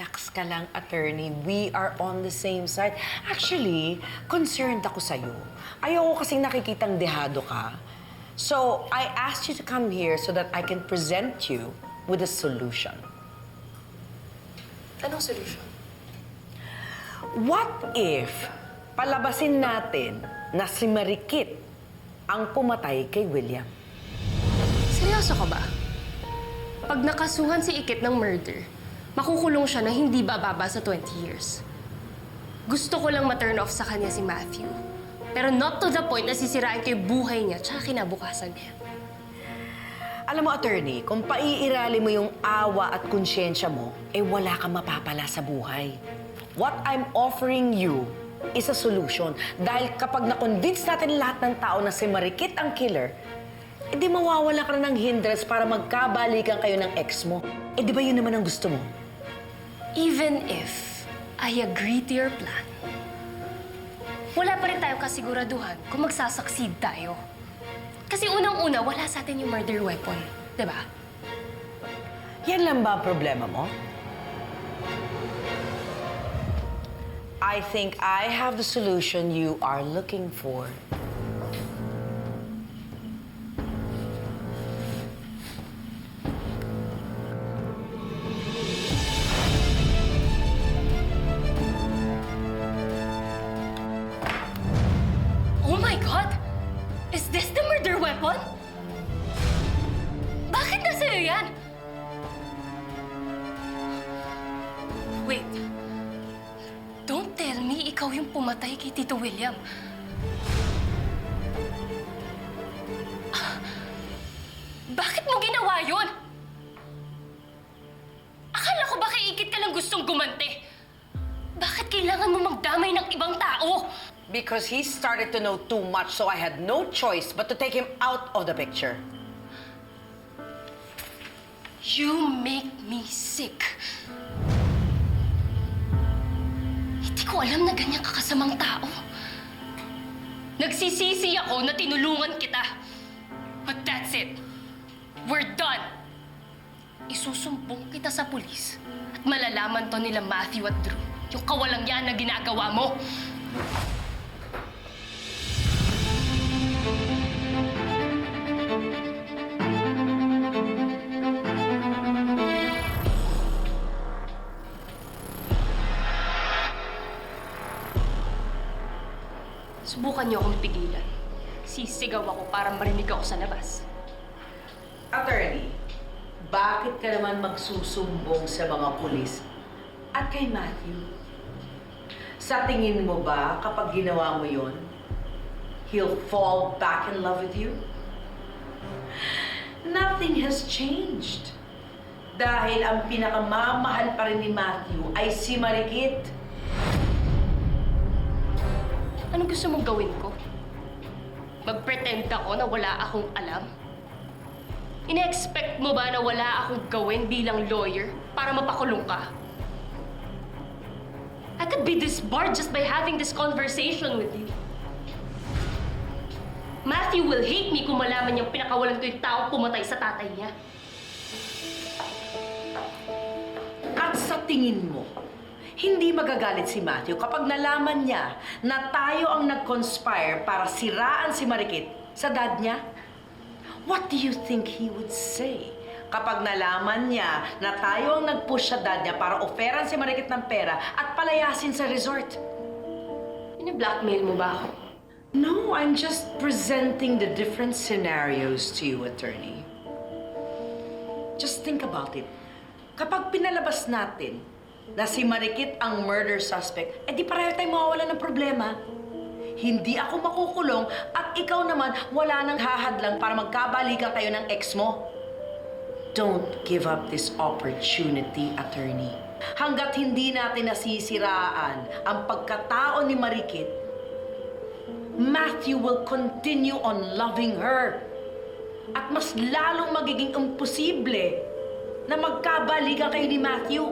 Relax ka lang, attorney. We are on the same side. Actually, concerned ako sa'yo. Ayoko kasing nakikitang dehado ka. So, I asked you to come here so that I can present you with a solution. Anong solution? What if palabasin natin na si Marikit ang pumatay kay William? Seryoso ka ba? Pag nakasuhan si Ikit ng murder, makukulong siya na hindi bababa sa 20 years. Gusto ko lang ma-turn off sa kanya si Matthew. Pero not to the point na sisirain ko yung buhay niya tsaka kinabukasan niya. Alam mo, attorney, kung paiirali mo yung awa at konsyensya mo, eh wala kang mapapala sa buhay. What I'm offering you is a solution. Dahil kapag na-convince natin lahat ng tao na si Marikit ang killer, eh di mawawala ka na ng hindrance para magkabalikan kayo ng ex mo. Eh di ba yun naman ang gusto mo? Even if I agree to your plan, wala pa rin tayong kasiguraduhan kung magsasucceed tayo. Kasi unang-una, wala sa atin yung murder weapon, di ba? Yan lang ba ang problema mo? I think I have the solution you are looking for. Oh my God! Is this the murder weapon? Bakit nasa'yo yan? Wait. Don't tell me ikaw yung pumatay kay Tito William. Bakit mo ginawa yun? Akala ko ba kay Ikit ka lang gustong gumante? Bakit kailangan mo magdamay ng ibang tao? Because he started to know too much, so I had no choice but to take him out of the picture. You make me sick. Hindi ko alam na ganyan ka kasamang tao. Nagsisisi ako na tinulungan kita. But that's it. We're done. Isusumbong kita sa pulis at malalaman to nila Matthew at Drew yung kawalang yan na ginagawa mo. Subukan niyo akong pigilan. Sisigaw ako para marinig ako sa labas. Attorney, bakit ka naman magsusumbong sa mga pulis at kay Matthew? Sa tingin mo ba kapag ginawa mo yon, he'll fall back in love with you? Nothing has changed. Dahil ang pinakamamahal pa rin ni Matthew ay si Marikit. Ano gusto mong gawin ko? Mag-pretend ako na wala akong alam? Ina-expect mo ba na wala akong gawin bilang lawyer para mapakulong ka? I could be disbarred just by having this conversation with you. Matthew will hate me kung malaman niyang pinakawalan ko yung tao pumatay sa tatay niya. At sa tingin mo, hindi magagalit si Matthew kapag nalaman niya na tayo ang nag-conspire para siraan si Marikit sa dad niya? What do you think he would say kapag nalaman niya na tayo ang nag-push sa dad niya para offeran si Marikit ng pera at palayasin sa resort? Ina-blackmail mo ba ako? No, I'm just presenting the different scenarios to you, attorney. Just think about it. Kapag pinalabas natin na si Marikit ang murder suspect, eh di pareho tayong mawawala ng problema. Hindi ako makukulong at ikaw naman wala nang hahadlang para magkabalikan kayo ng ex mo. Don't give up this opportunity, attorney. Hanggat hindi natin nasisiraan ang pagkatao ni Marikit, Matthew will continue on loving her. At mas lalong magiging imposible na magkabalikan kayo ni Matthew.